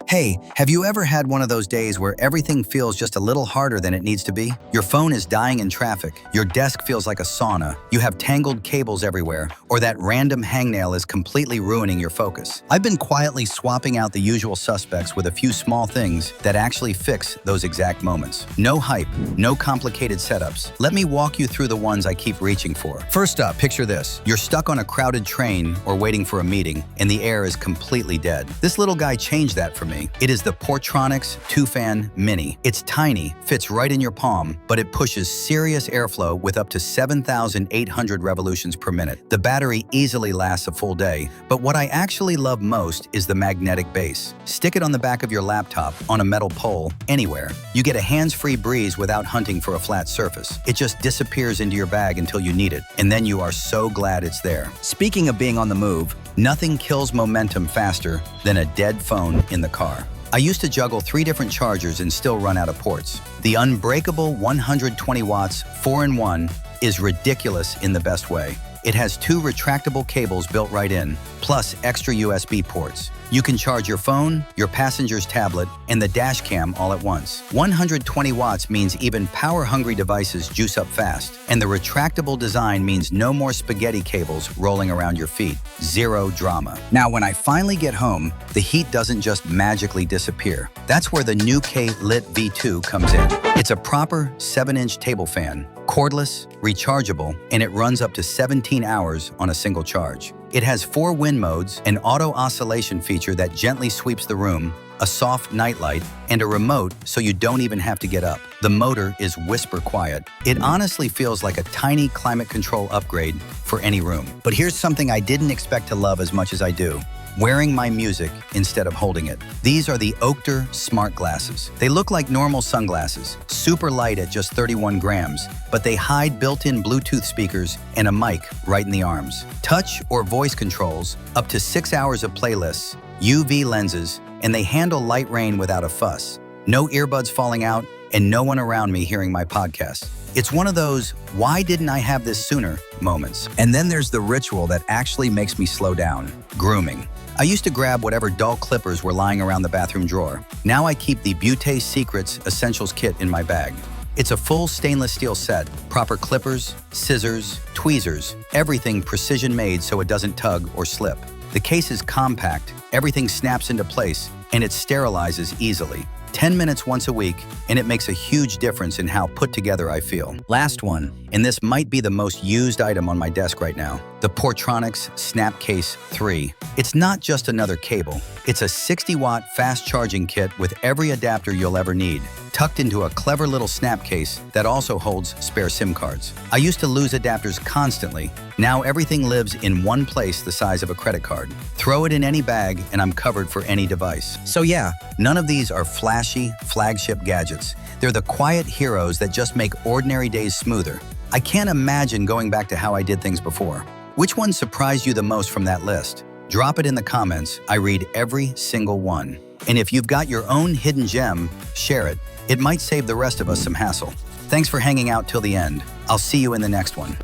Hey, have you ever had one of those days where everything feels just a little harder than it needs to be? Your phone is dying in traffic, your desk feels like a sauna, you have tangled cables everywhere, or that random hangnail is completely ruining your focus. I've been quietly swapping out the usual suspects with a few small things that actually fix those exact moments. No hype, no complicated setups. Let me walk you through the ones I keep reaching for. First up, picture this. You're stuck on a crowded train or waiting for a meeting, and the air is completely dead. This little guy changed that for me. It is the Portronics 2-Fan Mini. It's tiny, fits right in your palm, but it pushes serious airflow with up to 7,800 revolutions per minute. The battery easily lasts a full day, but what I actually love most is the magnetic base. Stick it on the back of your laptop, on a metal pole, anywhere. You get a hands-free breeze without hunting for a flat surface. It just disappears into your bag until you need it, and then you are so glad it's there. Speaking of being on the move, nothing kills momentum faster than a dead phone in the car. I used to juggle 3 different chargers and still run out of ports. The unbreakable 120 watts 4-in-1 is ridiculous in the best way. It has 2 retractable cables built right in, plus extra USB ports. You can charge your phone, your passenger's tablet, and the dash cam all at once. 120 watts means even power-hungry devices juice up fast, and the retractable design means no more spaghetti cables rolling around your feet. Zero drama. Now, when I finally get home, the heat doesn't just magically disappear. That's where the new Lit V2 comes in. It's a proper 7-inch table fan, cordless, rechargeable, and it runs up to 17 hours on a single charge. It has 4 wind modes, an auto oscillation feature that gently sweeps the room, a soft nightlight, and a remote so you don't even have to get up. The motor is whisper quiet. It honestly feels like a tiny climate control upgrade for any room. But here's something I didn't expect to love as much as I do. Wearing my music instead of holding it. These are the Oakter Smart Glasses. They look like normal sunglasses, super light at just 31 grams, but they hide built-in Bluetooth speakers and a mic right in the arms. Touch or voice controls, up to 6 hours of playlists, UV lenses, and they handle light rain without a fuss. No earbuds falling out, and no one around me hearing my podcast. It's one of those, why didn't I have this sooner moments. And then there's the ritual that actually makes me slow down, grooming. I used to grab whatever dull clippers were lying around the bathroom drawer. Now I keep the Beauté Secrets Essentials Kit in my bag. It's a full stainless steel set, proper clippers, scissors, tweezers, everything precision made so it doesn't tug or slip. The case is compact, everything snaps into place, and it sterilizes easily. 10 minutes once a week, and it makes a huge difference in how put together I feel. Last one, and this might be the most used item on my desk right now, the Portronics Snapcase 3. It's not just another cable. It's a 60-watt fast charging kit with every adapter you'll ever need, tucked into a clever little snap case that also holds spare SIM cards. I used to lose adapters constantly. Now everything lives in one place the size of a credit card. Throw it in any bag and I'm covered for any device. So yeah, none of these are flashy, flagship gadgets. They're the quiet heroes that just make ordinary days smoother. I can't imagine going back to how I did things before. Which one surprised you the most from that list? Drop it in the comments. I read every single one. And if you've got your own hidden gem, share it. It might save the rest of us some hassle. Thanks for hanging out till the end. I'll see you in the next one.